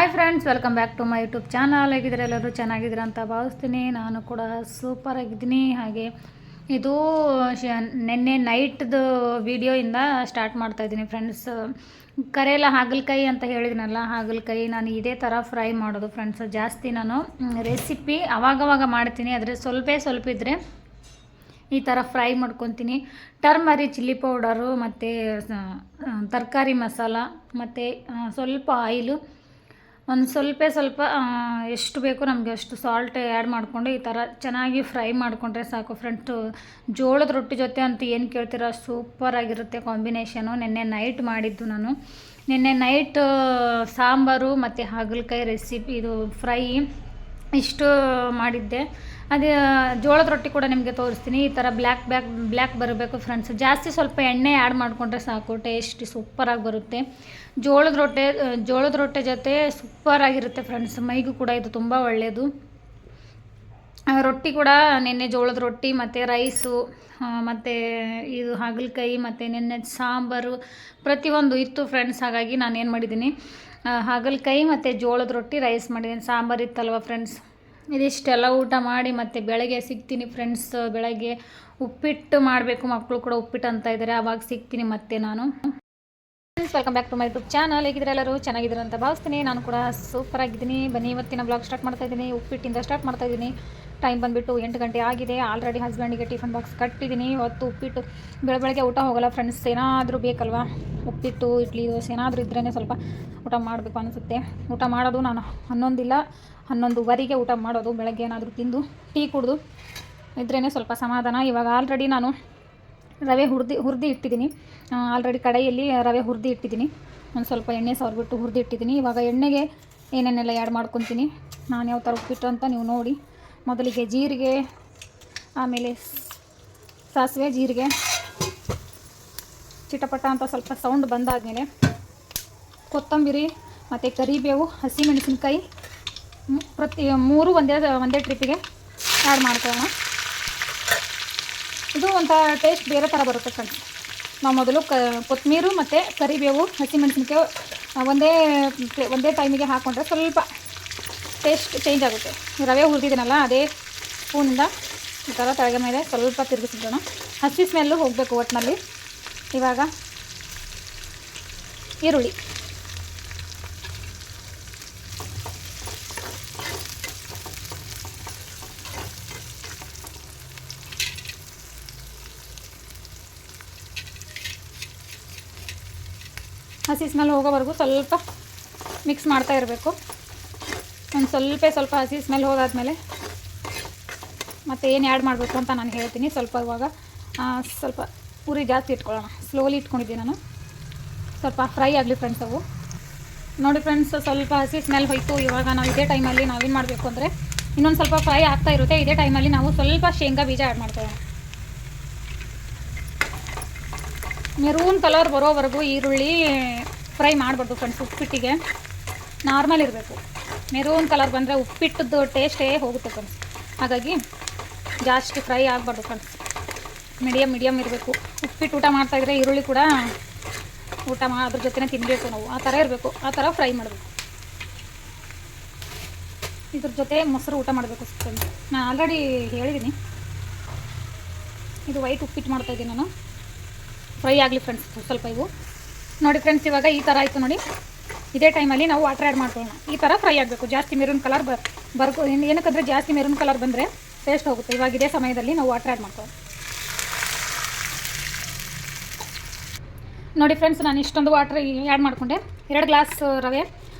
Hi friends, welcome back to my YouTube channel. ಹೇಗಿದ್ರೆ ಎಲ್ಲರೂ ಚೆನ್ನಾಗಿದ್ದೀರ ಅಂತ ಭಾವಿಸ್ತೀನಿ. ನಾನು ಕೂಡ ಸೂಪರ್ ಆಗಿದ್ದೀನಿ. ಹಾಗೆ ಇದು ನಿನ್ನೆ ನೈಟ್ದು ವಿಡಿಯೋಯಿಂದ ಸ್ಟಾರ್ಟ್ ಮಾಡ್ತಾಯಿದ್ದೀನಿ ಫ್ರೆಂಡ್ಸ್. ಕರೆಯಲ್ಲ ಹಾಗಲಕಾಯಿ ಅಂತ ಹೇಳಿದ್ನಲ್ಲ, ಹಾಗಲಕಾಯಿ ನಾನು ಇದೇ ಥರ ಫ್ರೈ ಮಾಡೋದು ಫ್ರೆಂಡ್ಸ್. ಜಾಸ್ತಿ ನಾನು ರೆಸಿಪಿ ಅವಾಗವಾಗ ಮಾಡ್ತೀನಿ, ಆದರೆ ಸ್ವಲ್ಪ ಇದ್ದರೆ ಈ ಥರ ಫ್ರೈ ಮಾಡ್ಕೊತೀನಿ. ಟರ್ಮರಿಕ್ ಚಿಲ್ಲಿ ಪೌಡರು ಮತ್ತು ತರಕಾರಿ ಮಸಾಲ ಮತ್ತು ಸ್ವಲ್ಪ ಆಯಿಲು, ಒಂದು ಸ್ವಲ್ಪ ಎಷ್ಟು ಬೇಕೋ ನಮಗೆ ಅಷ್ಟು ಸಾಲ್ಟ್ ಆ್ಯಡ್ ಮಾಡಿಕೊಂಡು ಈ ಥರ ಚೆನ್ನಾಗಿ ಫ್ರೈ ಮಾಡಿಕೊಂಡ್ರೆ ಸಾಕು ಫ್ರೆಂಡ್ಸು. ಜೋಳದ ರೊಟ್ಟಿ ಜೊತೆ ಅಂತ ಏನು ಕೇಳ್ತೀರ, ಸೂಪರಾಗಿರುತ್ತೆ ಕಾಂಬಿನೇಷನು. ನಿನ್ನೆ ನೈಟ್ ಮಾಡಿದ್ದು ನಾನು. ನಿನ್ನೆ ನೈಟ್ ಸಾಂಬಾರು ಮತ್ತು ಹಾಗಲಕಾಯಿ ರೆಸಿಪಿ, ಇದು ಫ್ರೈ ಇಷ್ಟು ಮಾಡಿದ್ದೆ. ಅದೇ ಜೋಳದ ರೊಟ್ಟಿ ಕೂಡ ನಿಮಗೆ ತೋರಿಸ್ತೀನಿ. ಈ ಥರ ಬ್ಲ್ಯಾಕ್ ಬರಬೇಕು ಫ್ರೆಂಡ್ಸ್. ಜಾಸ್ತಿ ಸ್ವಲ್ಪ ಎಣ್ಣೆ ಆ್ಯಡ್ ಮಾಡಿಕೊಂಡ್ರೆ ಸಾಕು, ಟೇಸ್ಟ್ ಸೂಪರಾಗಿ ಬರುತ್ತೆ. ಜೋಳದ ರೊಟ್ಟೆ ಜೊತೆ ಸೂಪರಾಗಿರುತ್ತೆ ಫ್ರೆಂಡ್ಸ್. ಮೈಗೂ ಕೂಡ ಇದು ತುಂಬ ಒಳ್ಳೆಯದು. ರೊಟ್ಟಿ ಕೂಡ ನಿನ್ನೆ ಜೋಳದ ರೊಟ್ಟಿ ಮತ್ತು ರೈಸು ಮತ್ತು ಇದು ಹಾಗಲಕಾಯಿ ಮತ್ತು ನಿನ್ನೆ ಸಾಂಬಾರು ಪ್ರತಿಯೊಂದು ಇತ್ತು ಫ್ರೆಂಡ್ಸ್. ಹಾಗಾಗಿ ನಾನು ಏನು ಮಾಡಿದ್ದೀನಿ, ಹಾಗಲಕಾಯಿ ಮತ್ತು ಜೋಳದ ರೊಟ್ಟಿ ರೈಸ್ ಮಾಡಿದ್ದೀನಿ. ಸಾಂಬಾರು ಇತ್ತಲ್ವ ಫ್ರೆಂಡ್ಸ್. ಇದಿಷ್ಟೆಲ್ಲ ಊಟ ಮಾಡಿ ಮತ್ತು ಬೆಳಗ್ಗೆ ಸಿಗ್ತೀನಿ ಫ್ರೆಂಡ್ಸ್. ಬೆಳಗ್ಗೆ ಉಪ್ಪಿಟ್ಟು ಮಾಡಬೇಕು, ಮಕ್ಕಳು ಕೂಡ ಉಪ್ಪಿಟ್ಟು ಅಂತ ಇದ್ದಾರೆ, ಆವಾಗ ಸಿಗ್ತೀನಿ ಮತ್ತೆ ನಾನು. Friends, welcome back to my YouTube channel. ಹೇಗಿದ್ರೆ ಎಲ್ಲರೂ ಚೆನ್ನಾಗಿದ್ದಾರೆ ಅಂತ ಭಾವಿಸ್ತೀನಿ. ನಾನು ಕೂಡ ಸೂಪರ್ ಆಗಿದ್ದೀನಿ. ಬನ್ನಿ, ಇವತ್ತಿನ ಬ್ಲಾಗ್ ಸ್ಟಾರ್ಟ್ ಮಾಡ್ತಾಯಿದ್ದೀನಿ. ಉಪ್ಪಿಟ್ಟಿಂದ ಸ್ಟಾರ್ಟ್ ಮಾಡ್ತಾಯಿದ್ದೀನಿ. ಟೈಮ್ ಬಂದುಬಿಟ್ಟು 8 ಗಂಟೆ ಆಗಿದೆ. ಆಲ್ರೆಡಿ ಹಸ್ಬೆಂಡಿಗೆ ಟಿಫನ್ ಬಾಕ್ಸ್ ಕಟ್ಟಿದ್ದೀನಿ. ಇವತ್ತು ಉಪ್ಪಿಟ್ಟು ಬೆಳಗ್ಗೆ ಊಟ ಹೋಗಲ್ಲ ಫ್ರೆಂಡ್ಸ್. ಏನಾದರೂ ಬೇಕಲ್ವಾ, ಉಪ್ಪಿಟ್ಟು ಇಡ್ಲಿ ದೋಸೆ ಏನಾದರೂ ಇದ್ರೇ ಸ್ವಲ್ಪ ಊಟ ಮಾಡಬೇಕು ಅನಿಸುತ್ತೆ. ಊಟ ಮಾಡೋದು ನಾನು 11:30ಗೆ ಊಟ ಮಾಡೋದು. ಬೆಳಗ್ಗೆ ಏನಾದರೂ ತಿಂದು ಟೀ ಕುಡಿದು ಇದ್ರೇ ಸ್ವಲ್ಪ ಸಮಾಧಾನ. ಇವಾಗ ಆಲ್ರೆಡಿ ನಾನು ರವೆ ಹುರಿದು ಇಟ್ಟಿದ್ದೀನಿ. ಆಲ್ರೆಡಿ ಕಡೆಯಲ್ಲಿ ರವೆ ಹುರಿದು ಇಟ್ಟಿದ್ದೀನಿ. ಒಂದು ಸ್ವಲ್ಪ ಎಣ್ಣೆ ಸವರ್ಬಿಟ್ಟು ಹುರಿದು ಇಟ್ಟಿದ್ದೀನಿ. ಇವಾಗ ಎಣ್ಣೆಗೆ ಏನೇನೆಲ್ಲ ಆ್ಯಡ್ ಮಾಡ್ಕೊತೀನಿ, ನಾನು ಯಾವ ಥರ ಉಪ್ಪಿಟ್ಟು ಅಂತ ನೀವು ನೋಡಿ. ಮೊದಲಿಗೆ ಜೀರಿಗೆ, ಆಮೇಲೆ ಸಾಸಿವೆ, ಜೀರಿಗೆ ಚಿಟಪಟ ಅಂತ ಸ್ವಲ್ಪ ಸೌಂಡ್ ಬಂದಾದಮೇಲೆ ಕೊತ್ತಂಬರಿ ಮತ್ತು ಕರಿಬೇವು, ಹಸಿಮೆಣಸಿನ್ಕಾಯಿ ಮೂರು ಒಂದೇ ಟ್ರಿಪ್ಪಿಗೆ ಆ್ಯಡ್ ಮಾಡ್ಕೊಳ್ಳೋಣ. ಇದು ಒಂಥರ ಟೇಸ್ಟ್ ಬೇರೆ ಥರ ಬರುತ್ತೆ ಫ್ರೆಂಡ್ಸ್. ನಾವು ಮೊದಲು ಕೊತ್ತಂಬರಿ ಮತ್ತು ಕರಿಬೇವು, ಹಸಿಮೆಣಸಿನ್ಕಾಯಿ ಒಂದೇ ಟೈಮಿಗೆ ಹಾಕ್ಕೊಂಡ್ರೆ ಸ್ವಲ್ಪ ಟೇಸ್ಟ್ ಚೇಂಜ್ ಆಗುತ್ತೆ. ರವೆ ಹುರಿದಿದ್ದೀನಲ್ಲ, ಅದೇ ಸ್ಪೂನಿಂದ ಈ ಥರ ತಳಗೆ ಮೇಲೆ ಸ್ವಲ್ಪ ತಿರುಗಿಸಿಬಿಡೋಣ. ಹಸಿ ಸ್ಮೆಲ್ಲು ಹೋಗಬೇಕು ಒಟ್ಟಿನಲ್ಲಿ. ಇವಾಗ ಈರುಳ್ಳಿ, ಹಸಿ ಸ್ಮೆಲ್ ಹೋಗೋವರೆಗೂ ಸ್ವಲ್ಪ ಮಿಕ್ಸ್ ಮಾಡ್ತಾ ಇರಬೇಕು. ಒಂದು ಸ್ವಲ್ಪ ಹಸಿ ಸ್ಮೆಲ್ ಹೋದಾದ್ಮೇಲೆ ಮತ್ತು ಏನು ಆ್ಯಡ್ ಮಾಡಬೇಕು ಅಂತ ನಾನು ಹೇಳ್ತೀನಿ. ಇವಾಗ ಸ್ವಲ್ಪ ಉರಿ ಜಾಸ್ತಿ ಇಟ್ಕೊಳ್ಳೋಣ. ಸ್ಲೋಲಿ ಇಟ್ಕೊಂಡಿದ್ದೀನಿ ನಾನು. ಸ್ವಲ್ಪ ಫ್ರೈ ಆಗಲಿ ಫ್ರೆಂಡ್ಸ್. ಅವು ನೋಡಿ ಫ್ರೆಂಡ್ಸ್, ಸ್ವಲ್ಪ ಹಸಿ ಸ್ಮೆಲ್ ಹೋಯಿತು. ಇವಾಗ ನಾವು ಇದೇ ಟೈಮಲ್ಲಿ ನಾವೇನು ಮಾಡಬೇಕು ಅಂದರೆ, ಇನ್ನೊಂದು ಸ್ವಲ್ಪ ಫ್ರೈ ಆಗ್ತಾ ಇರುತ್ತೆ. ಇದೇ ಟೈಮಲ್ಲಿ ನಾವು ಸ್ವಲ್ಪ ಶೇಂಗಾ ಬೀಜ ಆ್ಯಡ್ ಮಾಡ್ಕೊಳ್ಳೋಣ. ಮೆರೂನ್ ಕಲರ್ ಬರೋವರೆಗೂ ಈರುಳ್ಳಿ ಫ್ರೈ ಮಾಡಬಾರ್ದು ಫ್ರೆಂಡ್ಸ್. ಉಪ್ಪಿಟ್ಟಿಗೆ ನಾರ್ಮಲ್ ಇರಬೇಕು. ಮೆರೂನ್ ಕಲರ್ ಬಂದರೆ ಉಪ್ಪಿಟ್ಟದ್ದು ಟೇಸ್ಟೇ ಹೋಗುತ್ತೆ ಫ್ರೆಂಡ್ಸ್. ಹಾಗಾಗಿ ಜಾಸ್ತಿ ಫ್ರೈ ಆಗಬಾರ್ದು ಫ್ರೆಂಡ್ಸ್. ಮೀಡಿಯಮ್ ಇರಬೇಕು. ಉಪ್ಪಿಟ್ಟು ಊಟ ಮಾಡ್ತಾಯಿದ್ರೆ ಈರುಳ್ಳಿ ಕೂಡ ಅದ್ರ ಜೊತೆನೇ ತಿನ್ನಬೇಕು ನಾವು. ಆ ಥರ ಇರಬೇಕು, ಆ ಥರ ಫ್ರೈ ಮಾಡಬೇಕು. ಇದ್ರ ಜೊತೆ ಮೊಸರು ಊಟ ಮಾಡಬೇಕು ಫ್ರೆಂಡ್ಸ್. ನಾನು ಆಲ್ರೆಡಿ ಹೇಳಿದ್ದೀನಿ, ಇದು ವೈಟ್ ಉಪ್ಪಿಟ್ಟು ಮಾಡ್ತಾಯಿದ್ದೀನಿ ನಾನು. ಫ್ರೈ ಆಗಲಿ ಫ್ರೆಂಡ್ಸ್ ಸ್ವಲ್ಪ. ಇವು ನೋಡಿ ಫ್ರೆಂಡ್ಸ್, ಇವಾಗ ಈ ಥರ ಆಯಿತು ನೋಡಿ. ಇದೇ ಟೈಮಲ್ಲಿ ನಾವು ವಾಟರ್ ಆ್ಯಡ್ ಮಾಡ್ಕೊಳ್ಳೋಣ. ಈ ಥರ ಫ್ರೈ ಆಗಬೇಕು. ಜಾಸ್ತಿ ಮೆರೂನ್ ಕಲರ್ ಏನಕ್ಕಂದರೆ ಜಾಸ್ತಿ ಮೆರೂನ್ ಕಲರ್ ಬಂದರೆ ಟೇಸ್ಟ್ ಹೋಗುತ್ತೆ. ಇವಾಗ ಇದೇ ಸಮಯದಲ್ಲಿ ನಾವು ವಾಟರ್ ಆ್ಯಡ್ ಮಾಡ್ಕೊಳ್ಳೋಣ. ನೋಡಿ ಫ್ರೆಂಡ್ಸ್, ನಾನು ಇಷ್ಟೊಂದು ವಾಟರ್ ಆ್ಯಡ್ ಮಾಡಿಕೊಂಡೆ. 2 ಗ್ಲಾಸ್ ರವೆ,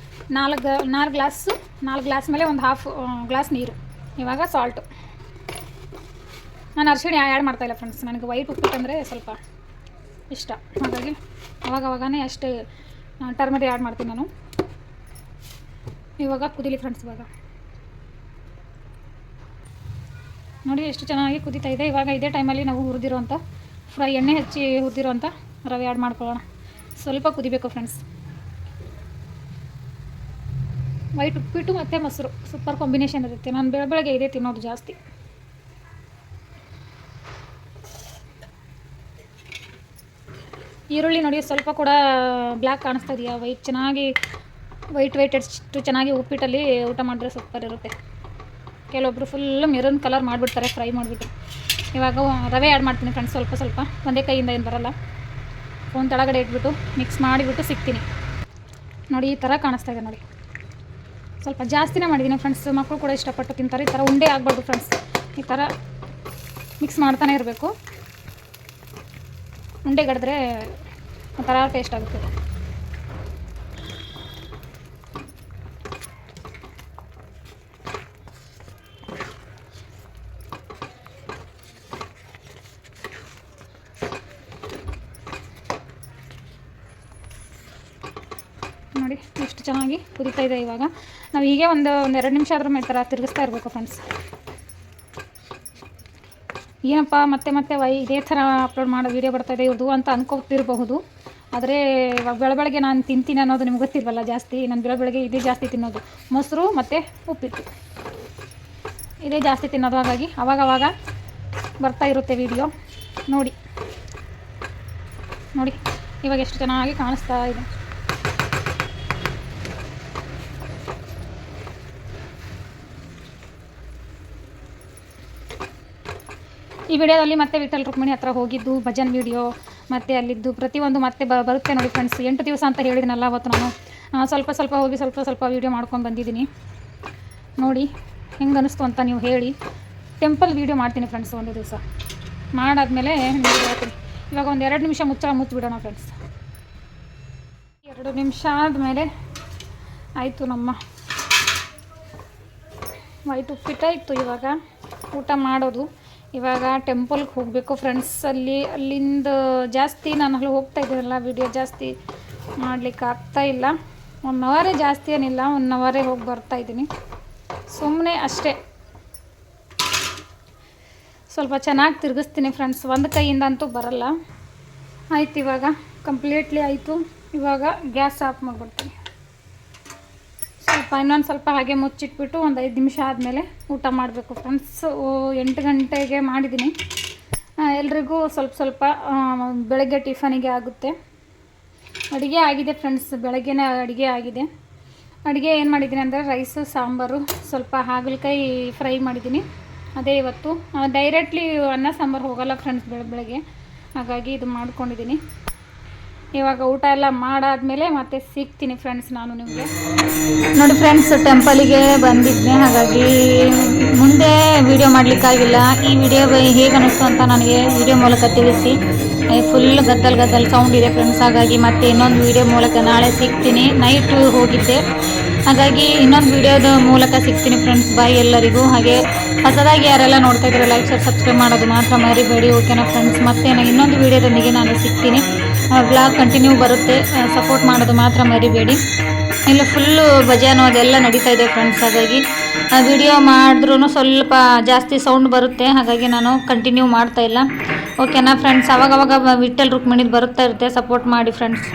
4 ಗ್ಲಾಸ್ ಮೇಲೆ ಒಂದು ಹಾಫ್ ಗ್ಲಾಸ್ ನೀರು. ಇವಾಗ ಸಾಲ್ಟು. ನಾನು ಅರಿಶಿಣ ಆ್ಯಡ್ ಮಾಡ್ತಾಯಿಲ್ಲ ಫ್ರೆಂಡ್ಸ್. ನನಗೆ ವೈಟ್ ಉಪ್ಪಿಟ್ಟು ಅಂದರೆ ಸ್ವಲ್ಪ ಇಷ್ಟ. ಹಾಗಾಗಿ ಅವಾಗವಾಗನೇ ಅಷ್ಟೇ ಟರ್ಮರಿ ಆ್ಯಡ್ ಮಾಡ್ತೀನಿ ನಾನು. ಇವಾಗ ಕುದೀಲಿ ಫ್ರೆಂಡ್ಸ್. ಇವಾಗ ನೋಡಿ ಎಷ್ಟು ಚೆನ್ನಾಗಿ ಕುದೀತಾ ಇದೆ. ಇವಾಗ ಇದೇ ಟೈಮಲ್ಲಿ ನಾವು ಹುರಿದಿರೋಂಥ ಎಣ್ಣೆ ಹಚ್ಚಿ ಹುರಿದಿರೋಂಥ ರವೆ ಆ್ಯಡ್ ಮಾಡ್ಕೊಳ್ಳೋಣ. ಸ್ವಲ್ಪ ಕುದಿಬೇಕು ಫ್ರೆಂಡ್ಸ್. ವೈಟ್ ಉಪ್ಪಿಟ್ಟು ಮತ್ತು ಮೊಸರು ಸೂಪರ್ ಕಾಂಬಿನೇಷನ್ ಇರುತ್ತೆ. ನಾನು ಬೆಳಗ್ಗೆ ಇದೇ ತಿನ್ನೋದು ಜಾಸ್ತಿ. ಈರುಳ್ಳಿ ನೋಡಿ ಸ್ವಲ್ಪ ಕೂಡ ಬ್ಲ್ಯಾಕ್ ಕಾಣಿಸ್ತಾ ಇದೆಯಾ, ವೈಟ್ ಚೆನ್ನಾಗಿ ವೈಟ್ ಎಷ್ಟು ಚೆನ್ನಾಗಿ ಉಪ್ಪಿಟ್ಟಲ್ಲಿ ಊಟ ಮಾಡಿದ್ರೆ ಸೂಪರ್ ಇರುತ್ತೆ. ಕೆಲವೊಬ್ಬರು ಫುಲ್ಲು ಮೆರೂನ್ ಕಲರ್ ಮಾಡಿಬಿಡ್ತಾರೆ ಫ್ರೈ ಮಾಡಿಬಿಟ್ಟು. ಇವಾಗ ರವೆ ಆ್ಯಡ್ ಮಾಡ್ತೀನಿ ಫ್ರೆಂಡ್ಸ್, ಸ್ವಲ್ಪ ಒಂದೇ ಕೈಯಿಂದ ಏನು ಬರೋಲ್ಲ. ಫೋನ್ ಕೆಳಗಡೆ ಇಟ್ಬಿಟ್ಟು ಮಿಕ್ಸ್ ಮಾಡಿಬಿಟ್ಟು ಸಿಗ್ತೀನಿ. ನೋಡಿ ಈ ಥರ ಕಾಣಿಸ್ತಾ ಇದೆ ನೋಡಿ. ಸ್ವಲ್ಪ ಜಾಸ್ತಿನೇ ಮಾಡಿದ್ದೀನಿ ಫ್ರೆಂಡ್ಸ್, ಮಕ್ಕಳು ಕೂಡ ಇಷ್ಟಪಟ್ಟು ತಿಂತಾರೆ. ಈ ಥರ ಉಂಡೆ ಆಗಬಾರ್ದು ಫ್ರೆಂಡ್ಸ್, ಈ ಥರ ಮಿಕ್ಸ್ ಮಾಡ್ತಾನೆ ಇರಬೇಕು. ಉಂಡೆ ಗಡಿದ್ರೆ ಒಂಥರ ಟೇಸ್ಟ್ ಆಗುತ್ತೆ. ನೋಡಿ ಎಷ್ಟು ಚೆನ್ನಾಗಿ ಕುದೀತಾ ಇದೆ. ಇವಾಗ ನಾವು ಹೀಗೆ ಒಂದು 2 ನಿಮಿಷ ಆದ್ರೂ ಈ ಥರ ತಿರುಗಿಸ್ತಾ ಇರಬೇಕು ಫ್ರೆಂಡ್ಸ್. ಏನಪ್ಪ ಮತ್ತೆ ಇದೇ ಥರ ಅಪ್ಲೋಡ್ ಮಾಡೋ ವೀಡಿಯೋ ಬರ್ತಾಯಿದೆ ಇವ್ರದ್ದು ಅಂತ ಅನ್ಕೋತಿರಬಹುದು. ಆದರೆ ಇವಾಗ ಬೆಳಗ್ಗೆ ನಾನು ತಿಂತೀನಿ ಅನ್ನೋದು ನಿಮ್ಗೆ ಗೊತ್ತಿಲ್ವಲ್ಲ. ಜಾಸ್ತಿ ನಾನು ಬೆಳಗ್ಗೆ ಇದೇ ಜಾಸ್ತಿ ತಿನ್ನೋದು, ಮೊಸರು ಮತ್ತು ಉಪ್ಪಿಟ್ಟು ಇದೇ ಜಾಸ್ತಿ ತಿನ್ನೋದು. ಹಾಗಾಗಿ ಅವಾಗವಾಗ ಬರ್ತಾ ಇರುತ್ತೆ ವೀಡಿಯೋ. ನೋಡಿ ಇವಾಗ ಎಷ್ಟು ಚೆನ್ನಾಗಿ ಕಾಣಿಸ್ತಾ ಇದೆ. ಈ ವಿಡಿಯೋದಲ್ಲಿ ಮತ್ತೆ ವಿಠಲ್ ರುಕ್ಮಿಣಿ ಹತ್ರ ಹೋಗಿದ್ದು ಭಜನ್ ವೀಡಿಯೋ ಮತ್ತು ಅಲ್ಲಿದ್ದು ಪ್ರತಿಯೊಂದು ಮತ್ತೆ ಬರುತ್ತೆ ನೋಡಿ ಫ್ರೆಂಡ್ಸ್. 8 ದಿವಸ ಅಂತ ಹೇಳಿದಿನಲ್ಲ ಅವತ್ತು ನಾನು ಸ್ವಲ್ಪ ಹೋಗಿ ಸ್ವಲ್ಪ ವೀಡಿಯೋ ಮಾಡ್ಕೊಂಡು ಬಂದಿದ್ದೀನಿ. ನೋಡಿ ಹೆಂಗೆ ಅನ್ನಿಸ್ತು ಅಂತ ನೀವು ಹೇಳಿ. ಟೆಂಪಲ್ ವೀಡಿಯೋ ಮಾಡ್ತೀನಿ ಫ್ರೆಂಡ್ಸ್ ಒಂದು ದಿವಸ, ಮಾಡಾದ್ಮೇಲೆ ಹೇಳ್ತೀನಿ. ಇವಾಗ ಒಂದು 2 ನಿಮಿಷ ಮುಚ್ಚಿಬಿಡೋಣ ಫ್ರೆಂಡ್ಸ್. 2 ನಿಮಿಷ ಆದಮೇಲೆ ಆಯಿತು, ನಮ್ಮ ವೈಟ್ ಉಪ್ಪಿಟ್ಟಾಯಿತು. ಇವಾಗ ಊಟ ಮಾಡೋದು. ಇವಾಗ ಟೆಂಪಲ್ಗೆ ಹೋಗಬೇಕು ಫ್ರೆಂಡ್ಸ್. ಅಲ್ಲಿಂದ ಜಾಸ್ತಿ ನಾನು ಅಲ್ಲಿ ಹೋಗ್ತಾ ಇದ್ದೀನಲ್ಲ, ವೀಡಿಯೋ ಜಾಸ್ತಿ ಮಾಡಲಿಕ್ಕೆ ಆಗ್ತಾಯಿಲ್ಲ. 1 ಅವರೇ, ಜಾಸ್ತಿ ಏನಿಲ್ಲ, 1 ಅವರೇ ಹೋಗಿ ಬರ್ತಾಯಿದ್ದೀನಿ ಸುಮ್ಮನೆ ಅಷ್ಟೇ. ಸ್ವಲ್ಪ ಚೆನ್ನಾಗಿ ತಿರುಗಿಸ್ತೀನಿ ಫ್ರೆಂಡ್ಸ್, ಒಂದು ಕೈಯಿಂದ ಅಂತೂ ಬರಲ್ಲ. ಆಯ್ತು, ಇವಾಗ ಕಂಪ್ಲೀಟ್ಲಿ ಆಯಿತು. ಇವಾಗ ಗ್ಯಾಸ್ ಆಫ್ ಮಾಡಿಬಿಡ್ತೀನಿ. ಇನ್ನೊಂದು ಸ್ವಲ್ಪ ಹಾಗೆ ಮುಚ್ಚಿಟ್ಬಿಟ್ಟು ಒಂದು 5 ನಿಮಿಷ ಆದಮೇಲೆ ಊಟ ಮಾಡಬೇಕು ಫ್ರೆಂಡ್ಸ್. 8 ಗಂಟೆಗೆ ಮಾಡಿದ್ದೀನಿ. ಎಲ್ರಿಗೂ ಸ್ವಲ್ಪ ಬೆಳಗ್ಗೆ ಟಿಫನಿಗೆ ಆಗುತ್ತೆ. ಅಡುಗೆ ಆಗಿದೆ ಫ್ರೆಂಡ್ಸ್, ಬೆಳಗ್ಗೆನೇ ಅಡುಗೆ ಆಗಿದೆ. ಅಡುಗೆ ಏನು ಮಾಡಿದ್ದೀನಿ ಅಂದರೆ ರೈಸು, ಸಾಂಬಾರು, ಸ್ವಲ್ಪ ಹಾಗಲಕಾಯಿ ಫ್ರೈ ಮಾಡಿದ್ದೀನಿ. ಅದೇ ಇವತ್ತು. ಡೈರೆಕ್ಟ್ಲಿ ಅನ್ನ ಸಾಂಬಾರು ಹೋಗೋಲ್ಲ ಫ್ರೆಂಡ್ಸ್ ಬೆಳಗ್ಗೆ, ಹಾಗಾಗಿ ಇದು ಮಾಡ್ಕೊಂಡಿದ್ದೀನಿ. ಇವಾಗ ಊಟ ಎಲ್ಲ ಮಾಡಾದ್ಮೇಲೆ ಮತ್ತೆ ಸಿಗ್ತೀನಿ ಫ್ರೆಂಡ್ಸ್ ನಾನು ನಿಮಗೆ. ನೋಡಿ ಫ್ರೆಂಡ್ಸ್, ಟೆಂಪಲಿಗೆ ಬಂದಿದ್ದೆ, ಹಾಗಾಗಿ ಮುಂದೆ ವಿಡಿಯೋ ಮಾಡಲಿಕ್ಕಾಗಿಲ್ಲ. ಈ ವಿಡಿಯೋ ಹೇಗೆ ಅನ್ನಿಸ್ತು ಅಂತ ನನಗೆ ವಿಡಿಯೋ ಮೂಲಕ ತಿಳಿಸಿ. ಫುಲ್ ಗದ್ದಲ್ ಸೌಂಡ್ ಇದೆ ಫ್ರೆಂಡ್ಸ್, ಹಾಗಾಗಿ ಮತ್ತೆ ಇನ್ನೊಂದು ವಿಡಿಯೋ ಮೂಲಕ ನಾಳೆ ಸಿಗ್ತೀನಿ. ನೈಟ್ ಹೋಗಿದ್ದೆ, ಹಾಗಾಗಿ ಇನ್ನೊಂದು ವಿಡಿಯೋದ ಮೂಲಕ ಸಿಗ್ತೀನಿ ಫ್ರೆಂಡ್ಸ್. ಬಾಯ್ ಎಲ್ಲರಿಗೂ. ಹಾಗೆ ಹೊಸದಾಗಿ ಯಾರೆಲ್ಲ ನೋಡ್ತಾ ಇದ್ರೆ ಲೈಕ್ ಶೇರ್ ಸಬ್ಸ್ಕ್ರೈಬ್ ಮಾಡೋದು ಮಾತ್ರ ಮರಿಬೇಡಿ, ಓಕೆನಾ ಫ್ರೆಂಡ್ಸ್. ಮತ್ತೆ ಇನ್ನೊಂದು ವಿಡಿಯೋದೊಂದಿಗೆ ನಾನು ಸಿಗ್ತೀನಿ. ವ್ಲಾಗ್ ಕಂಟಿನ್ಯೂ ಬರುತ್ತೆ, ಸಪೋರ್ಟ್ ಮಾಡೋದು ಮಾತ್ರ ಮರಿಬೇಡಿ. ಇಲ್ಲ ಫುಲ್ಲು ಭಜನೆ ಅದೆಲ್ಲ ನಡೀತಾ ಇದೆ ಫ್ರೆಂಡ್ಸ್, ಹಾಗಾಗಿ ವಿಡಿಯೋ ಮಾಡಿದ್ರೂ ಸ್ವಲ್ಪ ಜಾಸ್ತಿ ಸೌಂಡ್ ಬರುತ್ತೆ, ಹಾಗಾಗಿ ನಾನು ಕಂಟಿನ್ಯೂ ಮಾಡ್ತಾಯಿಲ್ಲ. ಓಕೆನಾ ಫ್ರೆಂಡ್ಸ್. ಅವಾಗವಾಗ ವಿಠಲ್ ರುಕ್ಮಿಣಿದು ಬರುತ್ತಾ ಇರುತ್ತೆ, ಸಪೋರ್ಟ್ ಮಾಡಿ ಫ್ರೆಂಡ್ಸ್.